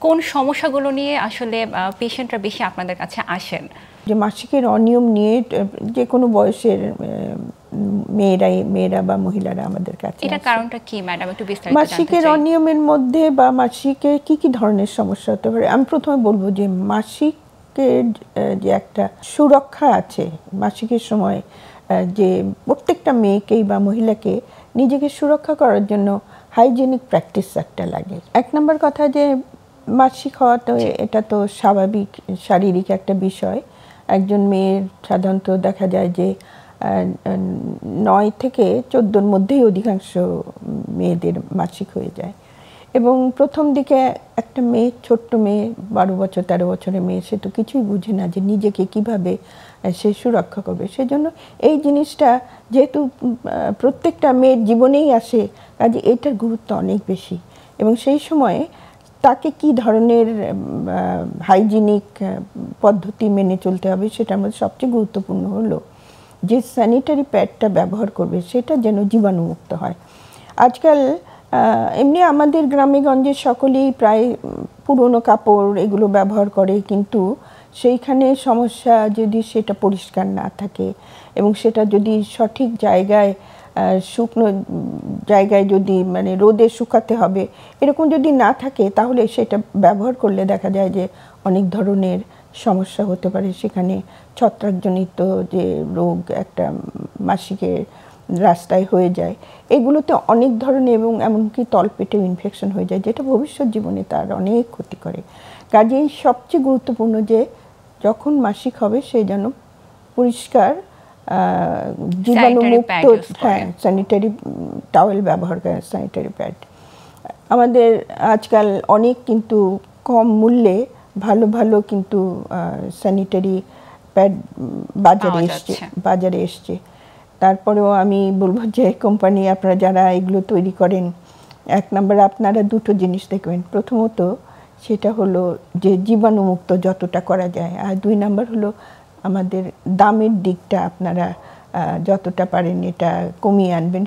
কোন সমস্যাগুলো নিয়ে আসলে পেশেন্টরা বেশি আপনাদের কাছে আসেন? যে মাসিকের অনিয়ম নিয়ে যে কোনো বয়সের মেয়েরা বা মহিলারা আমাদের কাছে এটা আসে। কারণটা কি ম্যাডাম, একটু বিস্তারিত জানতে চাই। মাসিকের অনিয়মের মধ্যে বা মাসিকে কি কি ধরনের সমস্যা হতে পারে, আমি প্রথমে বলবো যে মাসিকের যে একটা সুরক্ষা আছে, মাসিকের সময় যে প্রত্যেকটা মেয়েকেই বা মহিলাকে নিজেকে সুরক্ষা করার জন্য হাইজেনিক প্র্যাকটিস একটা লাগে। এক নম্বর কথা যে মাসিক হওয়া তো এটা তো স্বাভাবিক শারীরিক একটা বিষয়। একজন মেয়ের সাধারণত দেখা যায় যে 9 থেকে 14-র মধ্যেই অধিকাংশ মেয়েদের মাসিক হয়ে যায়। এবং প্রথম দিকে একটা মেয়ে, ছোট্ট মেয়ে, 12 বছর 13 বছরের মেয়ে, সে তো কিছুই বুঝে না যে নিজেকে কিভাবে সে সুরক্ষা করবে। সেজন্য এই জিনিসটা যেহেতু প্রত্যেকটা মেয়ের জীবনেই আসে, কাজে এটার গুরুত্ব অনেক বেশি। এবং সেই সময়ে তাকে কি ধরনের হাইজিনিক পদ্ধতি মেনে চলতে হবে, সেটার মধ্যে সবচেয়ে গুরুত্বপূর্ণ হলো যে স্যানিটারি প্যাডটা ব্যবহার করবে সেটা যেন জীবাণুমুক্ত হয়। আজকাল এমনি আমাদের গ্রামে গঞ্জে সকলেই প্রায় পুরনো কাপড় এগুলো ব্যবহার করে, কিন্তু সেইখানে সমস্যা যদি সেটা পরিষ্কার না থাকে এবং সেটা যদি সঠিক জায়গায় শুকনো জায়গায় যদি মানে রোদে শুকাতে হবে এরকম যদি না থাকে, তাহলে সেটা ব্যবহার করলে দেখা যায় যে অনেক ধরনের সমস্যা হতে পারে। সেখানে ছত্রাকজনিত যে রোগ একটা মাসিকের রাস্তায় হয়ে যায়, এগুলোতে অনেক ধরনের এবং এমনকি তলপেটেও ইনফেকশন হয়ে যায়, যেটা ভবিষ্যৎ জীবনে তার অনেক ক্ষতি করে। কাজেই সবচেয়ে গুরুত্বপূর্ণ যে যখন মাসিক হবে সে যেন পরিষ্কার জীবাণুমুক্ত স্যানিটারি টাওয়েল ব্যবহার করে, স্যানিটারি প্যাড। আমাদের আজকাল অনেক কিন্তু কম মূল্যে ভালো ভালো কিন্তু স্যানিটারি প্যাড বাজারে এসছে। তারপরেও আমি বলবো যে কোম্পানি, আপনারা যারা এগুলো তৈরি করেন, এক নম্বর আপনারা দুটো জিনিস দেখবেন। প্রথমত সেটা হলো যে জীবাণুমুক্ত যতটা করা যায়, আর 2 নম্বর হলো আমাদের দামের দিকটা আপনারা যতটা পারেন এটা কমিয়ে আনবেন।